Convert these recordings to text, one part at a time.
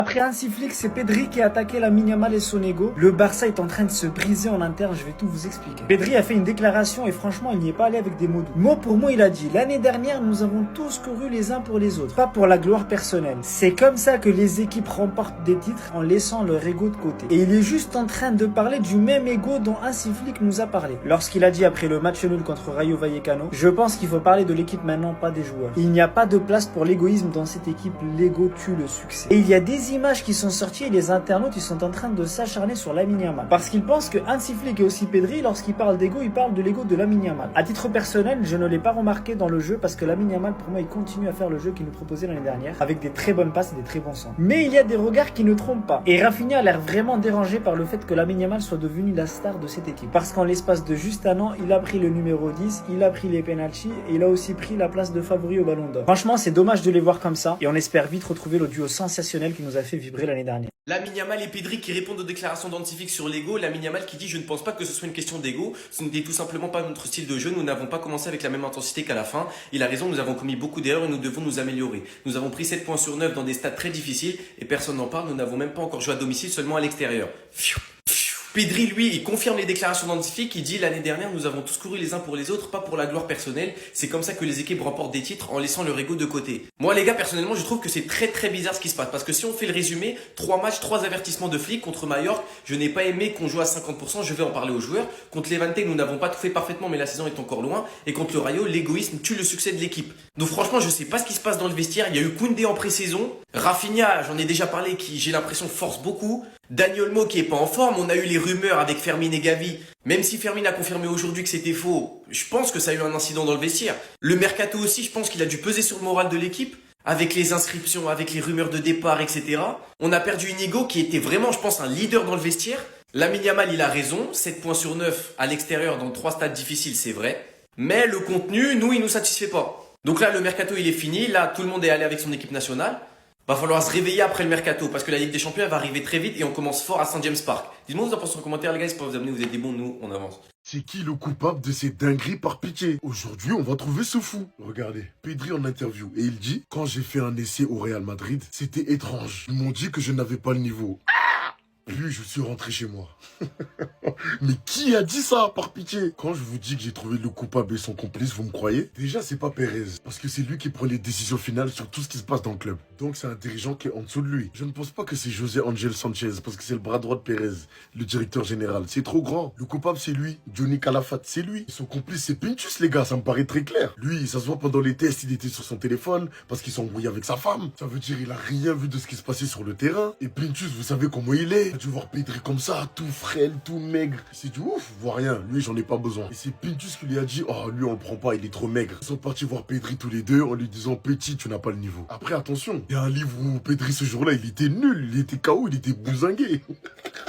Après Hansi Flick, c'est Pedri qui a attaqué Lamine Yamal et son ego. Le Barça est en train de se briser en interne, je vais tout vous expliquer. Pedri a fait une déclaration et franchement, il n'y est pas allé avec des mots doux. Mot pour mot, il a dit: l'année dernière, nous avons tous couru les uns pour les autres, pas pour la gloire personnelle. C'est comme ça que les équipes remportent des titres en laissant leur ego de côté. Et il est juste en train de parler du même ego dont Hansi Flick nous a parlé. Lorsqu'il a dit après le match nul contre Rayo Vallecano: je pense qu'il faut parler de l'équipe maintenant, pas des joueurs. Il n'y a pas de place pour l'égoïsme dans cette équipe, l'ego tue le succès. Et il y a des images qui sont sorties et les internautes ils sont en train de s'acharner sur Lamine Yamal. Parce qu'ils pensent que Hansi Flick et aussi Pedri, lorsqu'ils parlent d'ego, ils parlent de l'ego de Lamine Yamal. À titre personnel, je ne l'ai pas remarqué dans le jeu parce que Lamine Yamal, pour moi, il continue à faire le jeu qu'il nous proposait l'année dernière avec des très bonnes passes et des très bons centres. Mais il y a des regards qui ne trompent pas. Et Rafinha a l'air vraiment dérangé par le fait que Lamine Yamal soit devenu la star de cette équipe. Parce qu'en l'espace de juste un an, il a pris le numéro 10, il a pris les penalties et il a aussi pris la place de favori au Ballon d'Or. Franchement, c'est dommage de les voir comme ça et on espère vite retrouver le duo sensationnel qui nous a fait vibrer l'année dernière. Lamine Yamal et Pedri qui répondent aux déclarations d'Hansi Flick sur l'ego. Lamine Yamal qui dit: je ne pense pas que ce soit une question d'ego, ce n'était tout simplement pas notre style de jeu, nous n'avons pas commencé avec la même intensité qu'à la fin. Il a raison, nous avons commis beaucoup d'erreurs et nous devons nous améliorer. Nous avons pris 7 points sur 9 dans des stades très difficiles et personne n'en parle, nous n'avons même pas encore joué à domicile, seulement à l'extérieur. Pedri, lui, il confirme les déclarations d'Hansi Flick, il dit: l'année dernière, nous avons tous couru les uns pour les autres, pas pour la gloire personnelle. C'est comme ça que les équipes remportent des titres en laissant leur ego de côté. Moi, les gars, personnellement, je trouve que c'est très très bizarre ce qui se passe. Parce que si on fait le résumé, 3 matchs, 3 avertissements de Flick contre Mallorca. Je n'ai pas aimé qu'on joue à 50%, je vais en parler aux joueurs. Contre Levante, nous n'avons pas tout fait parfaitement, mais la saison est encore loin. Et contre le Rayo, l'égoïsme tue le succès de l'équipe. Donc franchement, je sais pas ce qui se passe dans le vestiaire. Il y a eu Koundé en pré-saison. Rafinha, j'en ai déjà parlé, qui, j'ai l'impression, force beaucoup. Dani Olmo qui est pas en forme, on a eu les rumeurs avec Fermin et Gavi. Même si Fermin a confirmé aujourd'hui que c'était faux, je pense que ça a eu un incident dans le vestiaire. Le mercato aussi, je pense qu'il a dû peser sur le moral de l'équipe. Avec les inscriptions, avec les rumeurs de départ, etc. On a perdu Inigo qui était vraiment, je pense, un leader dans le vestiaire. Lamine Yamal, il a raison. 7 points sur 9 à l'extérieur dans 3 stades difficiles, c'est vrai. Mais le contenu, nous, il nous satisfait pas. Donc là, le mercato, il est fini. Là, tout le monde est allé avec son équipe nationale. Va falloir se réveiller après le mercato parce que la Ligue des Champions elle va arriver très vite et on commence fort à Saint James Park. Dites-moi vous en pensez en commentaire les gars, c'est pas vous amener, vous êtes des bons, nous on avance. C'est qui le coupable de ces dingueries par pitié? Aujourd'hui, on va trouver ce fou. Regardez, Pedri en interview et il dit: quand j'ai fait un essai au Real Madrid, c'était étrange. Ils m'ont dit que je n'avais pas le niveau. Puis je suis rentré chez moi. Mais qui a dit ça, par pitié? Quand je vous dis que j'ai trouvé le coupable et son complice, vous me croyez? Déjà, c'est pas Pérez, parce que c'est lui qui prend les décisions finales sur tout ce qui se passe dans le club. Donc c'est un dirigeant qui est en dessous de lui. Je ne pense pas que c'est José Angel Sanchez, parce que c'est le bras droit de Pérez, le directeur général. C'est trop grand. Le coupable, c'est lui. Johnny Calafat, c'est lui. Et son complice, c'est Pintus, les gars, ça me paraît très clair. Lui, ça se voit pendant les tests, il était sur son téléphone, parce qu'il s'embrouillait avec sa femme. Ça veut dire il a rien vu de ce qui se passait sur le terrain. Et Pintus, vous savez comment il est. Il a dû voir Pedri comme ça, tout frêle, tout maigre. Il s'est dit: ouf, vois rien, lui j'en ai pas besoin. Et c'est Pintus qui lui a dit: oh, lui on le prend pas, il est trop maigre. Ils sont partis voir Pedri tous les deux en lui disant: petit, tu n'as pas le niveau. Après, attention, il y a un livre où Pedri ce jour-là, il était nul, il était KO, il était bousingué.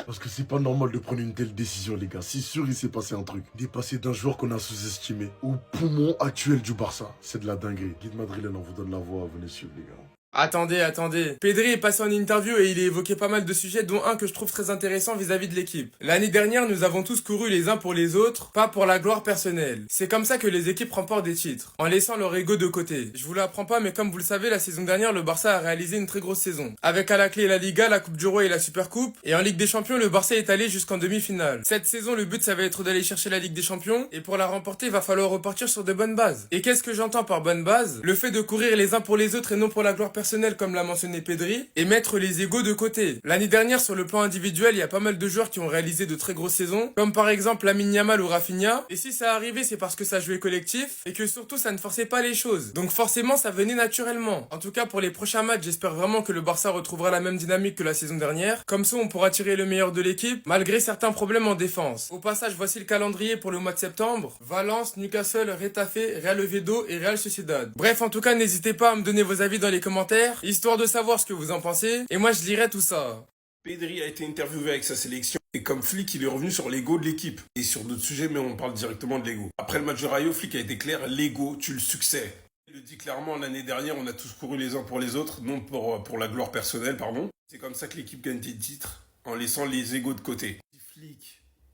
Parce que c'est pas normal de prendre une telle décision, les gars. C'est sûr, il s'est passé un truc. Il est passé d'un joueur qu'on a sous-estimé au poumon actuel du Barça. C'est de la dinguerie. Guide Madrilène, on vous donne la voix, venez suivre, les gars. Attendez. Pedri est passé en interview et il a évoqué pas mal de sujets, dont un que je trouve très intéressant vis-à-vis de l'équipe. L'année dernière, nous avons tous couru les uns pour les autres, pas pour la gloire personnelle. C'est comme ça que les équipes remportent des titres, en laissant leur ego de côté. Je vous l'apprends pas, mais comme vous le savez, la saison dernière, le Barça a réalisé une très grosse saison. Avec à la clé la Liga, la Coupe du Roi et la Supercoupe. Et en Ligue des Champions, le Barça est allé jusqu'en demi-finale. Cette saison, le but, ça va être d'aller chercher la Ligue des Champions. Et pour la remporter, il va falloir repartir sur de bonnes bases. Et qu'est-ce que j'entends par bonne base? Le fait de courir les uns pour les autres et non pour la gloire personnelle, comme l'a mentionné Pedri, et mettre les égos de côté. L'année dernière, sur le plan individuel, il y a pas mal de joueurs qui ont réalisé de très grosses saisons, comme par exemple Lamine Yamal ou Rafinha. Et si ça arrivait, c'est parce que ça jouait collectif, et que surtout, ça ne forçait pas les choses. Donc forcément, ça venait naturellement. En tout cas, pour les prochains matchs, j'espère vraiment que le Barça retrouvera la même dynamique que la saison dernière. Comme ça, on pourra tirer le meilleur de l'équipe, malgré certains problèmes en défense. Au passage, voici le calendrier pour le mois de septembre. Valence, Newcastle, Retafe, Real Oviedo et Real Sociedad. Bref, en tout cas, n'hésitez pas à me donner vos avis dans les commentaires, histoire de savoir ce que vous en pensez, et moi je lirai tout ça. Pedri a été interviewé avec sa sélection et comme Flick, il est revenu sur l'ego de l'équipe et sur d'autres sujets, mais on parle directement de l'ego. Après le match de Rayo, Flick a été clair: l'ego tue le succès. Il le dit clairement: l'année dernière, on a tous couru les uns pour les autres, non pour la gloire personnelle, pardon. C'est comme ça que l'équipe gagne des titres, en laissant les égos de côté.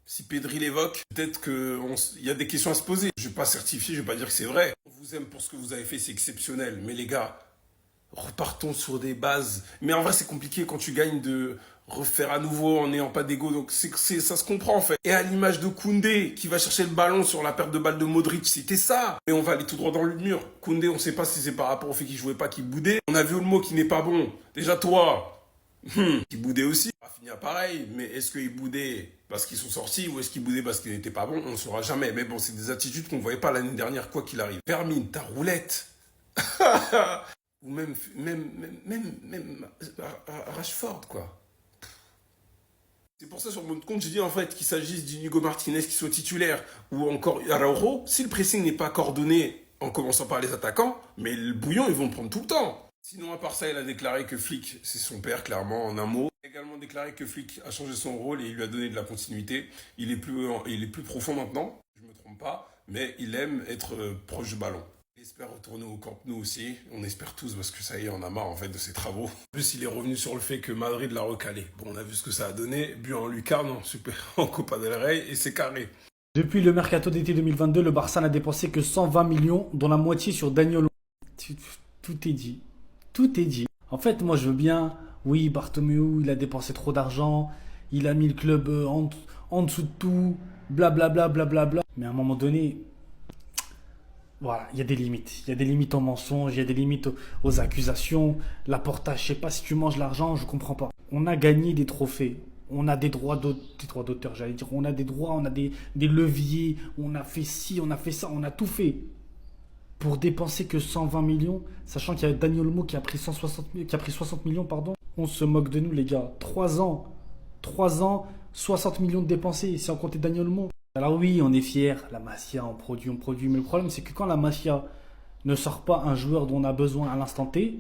Si Pedri l'évoque, peut-être qu'il y a des questions à se poser. Je ne vais pas certifier, je ne vais pas dire que c'est vrai. On vous aime pour ce que vous avez fait, c'est exceptionnel. Mais les gars, repartons sur des bases. Mais en vrai, c'est compliqué quand tu gagnes de refaire à nouveau en n'ayant pas d'ego. Donc ça se comprend en fait. Et à l'image de Koundé qui va chercher le ballon sur la perte de balle de Modric, c'était ça. Et on va aller tout droit dans le mur. Koundé, on sait pas si c'est par rapport au fait qu'il jouait pas, qu'il boudait. On a vu Olmo qui n'est pas bon. Déjà toi, qui boudait aussi. Ça va finir pareil. Mais est-ce qu'il boudait parce qu'ils sont sortis ou est-ce qu'il boudait parce qu'il n'était pas bon? On ne saura jamais. Mais bon, c'est des attitudes qu'on voyait pas l'année dernière quoi qu'il arrive. Vermine, ta roulette. Ou même Rashford quoi. C'est pour ça sur mon compte, j'ai dit en fait qu'il s'agisse d'Inigo Martinez qui soit titulaire ou encore Araujo, si le pressing n'est pas coordonné en commençant par les attaquants, mais le bouillon, ils vont le prendre tout le temps. Sinon, à part ça, il a déclaré que Flick, c'est son père, clairement, en un mot. Il a également déclaré que Flick a changé son rôle et il lui a donné de la continuité. Il est plus profond maintenant, je ne me trompe pas, mais il aime être proche du ballon. Il espère retourner au Camp Nou aussi. On espère tous parce que ça y est, on a marre en fait de ses travaux. En plus, il est revenu sur le fait que Madrid l'a recalé. Bon, on a vu ce que ça a donné. But en lucarne, super en Copa del Rey et c'est carré. Depuis le mercato d'été 2022, le Barça n'a dépensé que 120 millions, dont la moitié sur Daniel. Tout est dit. Tout est dit. En fait, moi, je veux bien. Oui, Bartomeu, il a dépensé trop d'argent. Il a mis le club en dessous de tout. Blablabla, blablabla. Mais à un moment donné. Voilà, il y a des limites. Il y a des limites aux mensonges, il y a des limites aux accusations. Laporta, je sais pas si tu manges l'argent, je comprends pas. On a gagné des trophées. On a des droits d'auteur, j'allais dire. On a des droits, on a des leviers. On a fait ci, on a fait ça, on a tout fait. Pour dépenser que 120 millions, sachant qu'il y a Daniel Olmo qui a pris 60 millions, pardon. On se moque de nous, les gars. 3 ans, 60 millions de dépensés, si on comptait Daniel Olmo. Alors oui, on est fiers, la Masia, on produit. Mais le problème, c'est que quand la Masia ne sort pas un joueur dont on a besoin à l'instant T,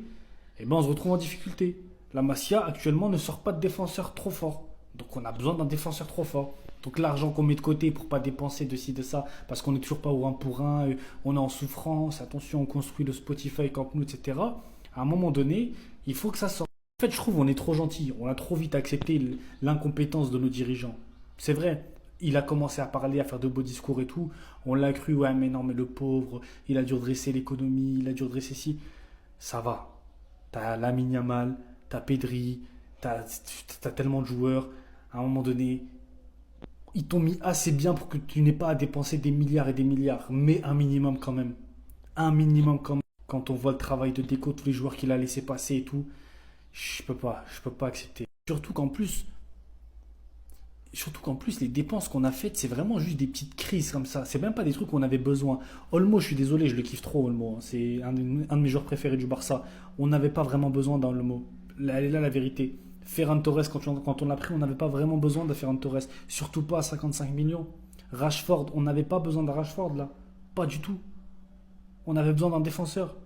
eh ben on se retrouve en difficulté. La Masia, actuellement, ne sort pas de défenseur trop fort. Donc on a besoin d'un défenseur trop fort. Donc l'argent qu'on met de côté pour pas dépenser de ci, de ça, parce qu'on n'est toujours pas au 1 pour 1, on est en souffrance, attention, on construit le Spotify, Camp Nou, etc. À un moment donné, il faut que ça sorte. En fait, je trouve qu'on est trop gentil. On a trop vite accepté l'incompétence de nos dirigeants. C'est vrai. Il a commencé à parler, à faire de beaux discours et tout. On l'a cru, ouais, mais non, mais le pauvre, il a dû redresser l'économie, il a dû redresser ci. Ça va. T'as Lamine Yamal, t'as Pedri, t'as tellement de joueurs. À un moment donné, ils t'ont mis assez bien pour que tu n'aies pas à dépenser des milliards et des milliards. Mais un minimum quand même. Un minimum quand même. Quand on voit le travail de déco, tous les joueurs qu'il a laissé passer et tout, je peux pas accepter. Surtout qu'en plus, les dépenses qu'on a faites, c'est vraiment juste des petites crises comme ça. C'est même pas des trucs qu'on avait besoin. Olmo, je suis désolé, je le kiffe trop, Olmo. C'est un de mes joueurs préférés du Barça. On n'avait pas vraiment besoin d'Olmo. Elle est là la vérité. Ferran Torres, quand on l'a pris, on n'avait pas vraiment besoin de Ferran Torres. Surtout pas à 55 millions. Rashford, on n'avait pas besoin de Rashford là. Pas du tout. On avait besoin d'un défenseur.